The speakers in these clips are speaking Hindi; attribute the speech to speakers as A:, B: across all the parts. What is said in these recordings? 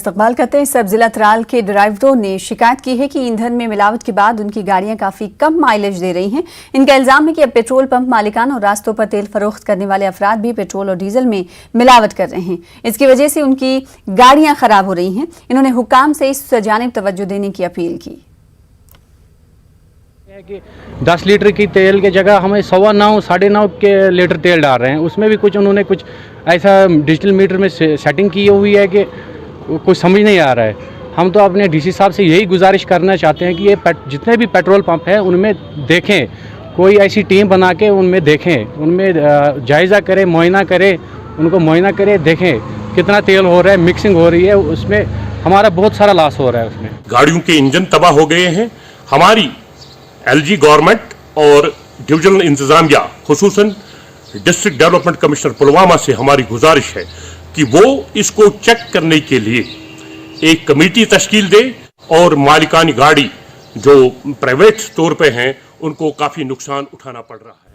A: इस्तकबाल करते हैं। सब जिला त्राल के ड्राइवरों ने शिकायत की है कि ईंधन में मिलावट के बाद उनकी गाड़ियां काफी कम माइलेज दे रही हैं। इनका इल्जाम है कि अब पेट्रोल पंप मालिकान और रास्तों पर तेल फरोख्त करने वाले अफराद भी पेट्रोल और डीजल में मिलावट कर रहे हैं। इसकी वजह से उनकी गाड़ियां खराब हो रही हैं। इन्होंने हुक्काम से इस जानिब तवज्जो देने की अपील की।
B: 10 लीटर की तेल की जगह हमें 9.25 9.5 के लीटर तेल डाल रहे हैं। उसमें भी उन्होंने कुछ ऐसा डिजिटल मीटर में सेटिंग की हुई है कि कुछ समझ नहीं आ रहा है। हम तो अपने डीसी साहब से यही गुजारिश करना चाहते हैं कि ये जितने भी पेट्रोल पंप हैं उनमें देखें, कोई ऐसी टीम बना के उनमें देखें, उनमें जायज़ा करें, मुआयना करें, उनको मुआयना करें, देखें कितना तेल हो रहा है, मिक्सिंग हो रही है, उसमें हमारा बहुत सारा लॉस हो रहा है। उसमें
C: गाड़ियों के इंजन तबाह हो गए हैं। हमारी एलजी गवर्नमेंट और डिविजनल इंतजामिया खुसूसन डिस्ट्रिक्ट डेवलपमेंट कमिश्नर पुलवामा से हमारी गुजारिश है कि वो इसको चेक करने के लिए एक कमेटी तश्कील दे और मालिकानी गाड़ी जो प्राइवेट तौर पे हैं उनको काफी नुकसान उठाना पड़ रहा है।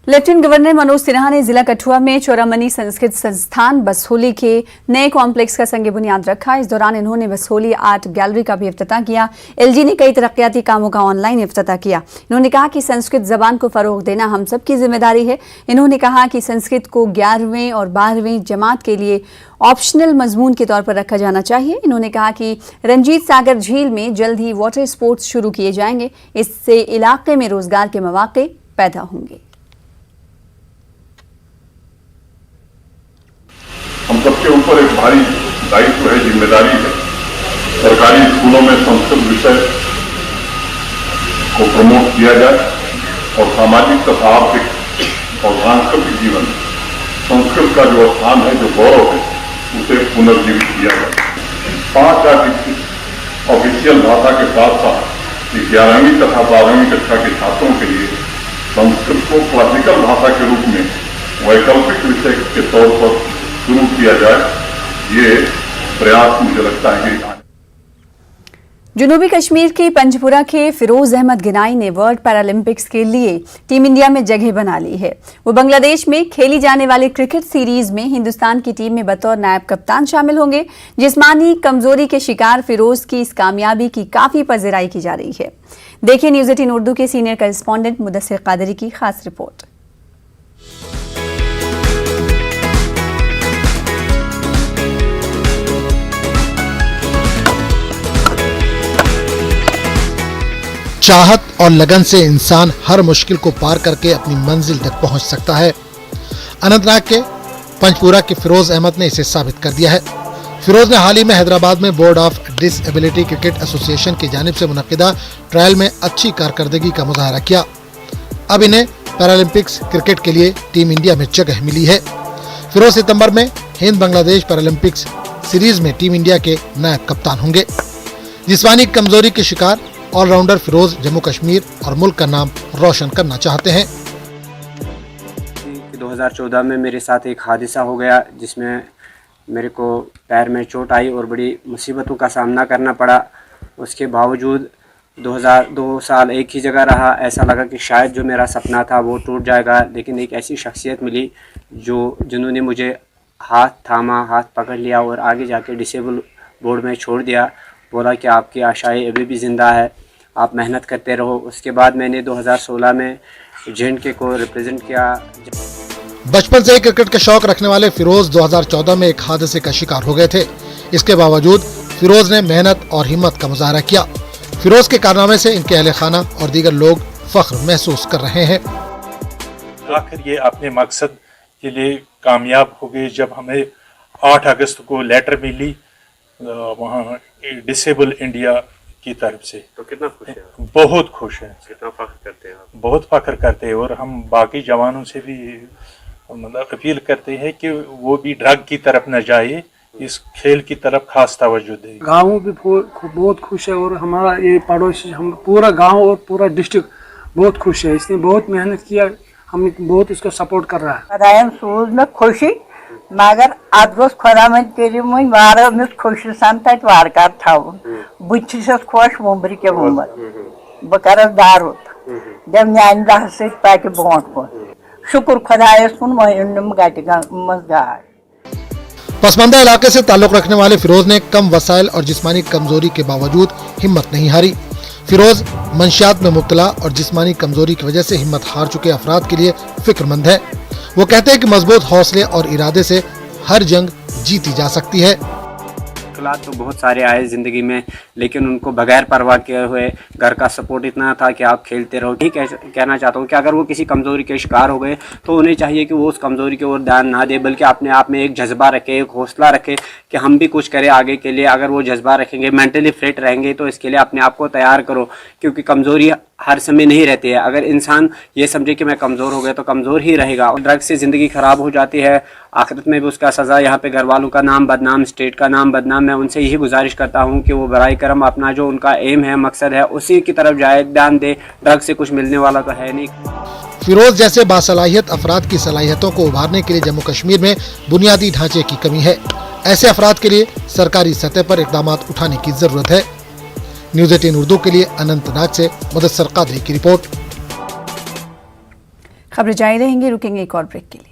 A: लेफ्टिनेंट गवर्नर मनोज सिन्हा ने जिला कठुआ में चौरामनी संस्कृत संस्थान बसहोली के नए कॉम्प्लेक्स का संग बुनियाद रखा। इस दौरान इन्होंने बसहोली आर्ट गैलरी का भी इफ्तिताह किया। एलजी ने कई तरक्याती कामों का ऑनलाइन इफ्तिताह किया। इन्होंने कहा कि संस्कृत जबान को फरोग देना हम सबकी जिम्मेदारी है। इन्होंने कहा कि संस्कृत को 11वीं और 12वीं जमात के लिए ऑप्शनल मजमून के तौर पर रखा जाना चाहिए। इन्होंने कहा कि रंजीत सागर झील में जल्द ही वाटर स्पोर्ट्स शुरू किए जाएंगे। इससे इलाके में रोजगार के मौके पैदा होंगे।
D: हम सबके ऊपर एक भारी दायित्व है, जिम्मेदारी है। सरकारी स्कूलों में संस्कृत विषय को प्रमोट किया जाए और सामाजिक तथा आर्थिक और सांस्कृतिक जीवन संस्कृत का जो स्थान है, जो गौरव है, उसे पुनर्जीवित किया जाए। 5 ऑफिशियल भाषा के साथ साथ 11वीं तथा 12वीं कक्षा के छात्रों के लिए संस्कृत को क्लासिकल भाषा के रूप में वैकल्पिक विषय के तौर पर शुरू किया जाए। ये प्रयास मुझे लगता है कि
A: जनूबी कश्मीर के पंजपुरा के फिरोज अहमद गिनाई ने वर्ल्ड पैरालंपिक्स के लिए टीम इंडिया में जगह बना ली है। वो बांग्लादेश में खेली जाने वाली क्रिकेट सीरीज में हिंदुस्तान की टीम में बतौर नायब कप्तान शामिल होंगे। जिस्मानी कमजोरी के शिकार फिरोज की इस कामयाबी की काफी पजराई की जा रही है। देखिए न्यूज़ 18 उर्दू के सीनियर करेस्पॉन्डेंट मुदस्सिर कादरी की खास रिपोर्ट।
E: चाहत और लगन से इंसान हर मुश्किल को पार करके अपनी मंजिल तक पहुंच सकता है। अनंतनाग के पंजपुरा के फिरोज अहमद ने इसे साबित कर दिया है। फिरोज ने हाल ही में हैदराबाद में board of disability cricket association की जानिब से मुनक्किदा ट्रायल में अच्छी कारकर्दगी का मुजाहरा किया। अब इन्हें पैरालंपिक्स क्रिकेट के लिए टीम इंडिया में जगह मिली है। फिरोज सितंबर में हिंद बांग्लादेश पैरालंपिक्स सीरीज में टीम इंडिया के नायब कप्तान होंगे। जिस्मानी कमजोरी के शिकार ऑलराउंडर फिरोज जम्मू कश्मीर और मुल्क का नाम रोशन करना चाहते हैं।
F: 2014 में मेरे साथ एक हादसा हो गया जिसमें मेरे को पैर में चोट आई और बड़ी मुसीबतों का सामना करना पड़ा। उसके बावजूद 2 साल एक ही जगह रहा। ऐसा लगा कि शायद जो मेरा सपना था वो टूट जाएगा, लेकिन एक ऐसी शख्सियत मिली जिन्होंने मुझे हाथ थामा, हाथ पकड़ लिया और आगे जाके डिसेबल बोर्ड में छोड़ दिया। बोला कि आपकी आशाएं अभी भी ज़िंदा है, आप मेहनत करते रहो। उसके बाद मैंने 2016 में J&K को रिप्रेजेंट किया।
E: बचपन से ही क्रिकेट का शौक रखने वाले फिरोज 2014 में एक हादसे का शिकार हो गए थे। इसके बावजूद फिरोज ने मेहनत और हिम्मत का मुजाहरा किया। फिरोज के कारनामे से इनके अहले खाना और दीगर लोग फख्र महसूस कर रहे हैं।
G: आखिर ये अपने मकसद के लिए कामयाब हो गए। जब हमें 8 अगस्त को लेटर मिली वहाँ डिसेबल इंडिया की तरफ से,
C: तो कितना खुश हैं?
G: बहुत खुश हैं।
C: कितना फख्र करते हैं आप?
G: बहुत फख्र करते हैं और हम बाकी जवानों से भी मतलब अपील करते हैं कि वो भी ड्रग की तरफ न जाए, इस खेल की तरफ खास तवज्जो दे।
H: गाँव भी बहुत खुश है और हमारा ये पड़ोसी, हम पूरा गांव और पूरा डिस्ट्रिक्ट बहुत खुश है। इसने बहुत मेहनत किया, हम बहुत इसको सपोर्ट कर रहा है।
I: सूज में खुशी मगर अत गोस खुदा मन वार खुश सान तत वारकार थवन बहुत खुश मुंबरी के मुमत बह कर दारुत जब न्यान दह सत्य ब्रोट कुन शुक्र खुदायस कुन गट मज गाय।
E: पसमानदा इलाके से ताल्लुक रखने वाले फिरोज ने कम वसाइल और जिस्मानी कमजोरी के बावजूद हिम्मत नहीं हारी। फिरोज मंशियात में मुब्तला और जिस्मानी कमजोरी की वजह से हिम्मत हार चुके अफराद के लिए फिक्रमंद है। वो कहते हैं कि मजबूत हौसले और इरादे से हर जंग जीती जा सकती है।
F: मुश्किलात तो बहुत सारे आए ज़िंदगी में, लेकिन उनको बगैर परवाह किए हुए घर का सपोर्ट इतना था कि आप खेलते रहो। ठीक है, कहना चाहता हूँ कि अगर वो किसी कमज़ोरी के शिकार हो गए तो उन्हें चाहिए कि वो उस कमज़ोरी की ओर ध्यान ना दे, बल्कि अपने आप में एक जज्बा रखे, एक हौसला रखे कि हम भी कुछ करें आगे के लिए। अगर वो जज्बा रखेंगे, मेंटली फिट रहेंगे, तो इसके लिए अपने आप को तैयार करो, क्योंकि कमज़ोरी हर समय नहीं रहती है। अगर इंसान ये समझे कि मैं कमज़ोर हो गया तो कमज़ोर ही रहेगा। और ड्रग्स से ज़िंदगी ख़राब हो जाती है, आखिरत में भी उसका सज़ा। यहाँ पे घर वालों का नाम बदनाम, स्टेट का नाम बदनाम। मैं उनसे यही गुजारिश करता हूँ कि वो बराए करम अपना जो उनका एम है, मकसद है, उसी की तरफ जाए, ध्यान दे। ड्रग्स से कुछ मिलने वाला तो है नहीं।
E: फिरोज जैसे बासलाहियत अफराद की सलाहियतों को उभारने के लिए जम्मू कश्मीर में बुनियादी ढांचे की कमी है। ऐसे अफराद के लिए सरकारी सतह पर इकदाम उठाने की जरूरत है। न्यूज़ 18 उर्दू के लिए अनंतनाग से मुदस्सर कादरी की रिपोर्ट।
A: खबरें जारी रहेंगी, रुकेंगे एक और ब्रेक के लिए।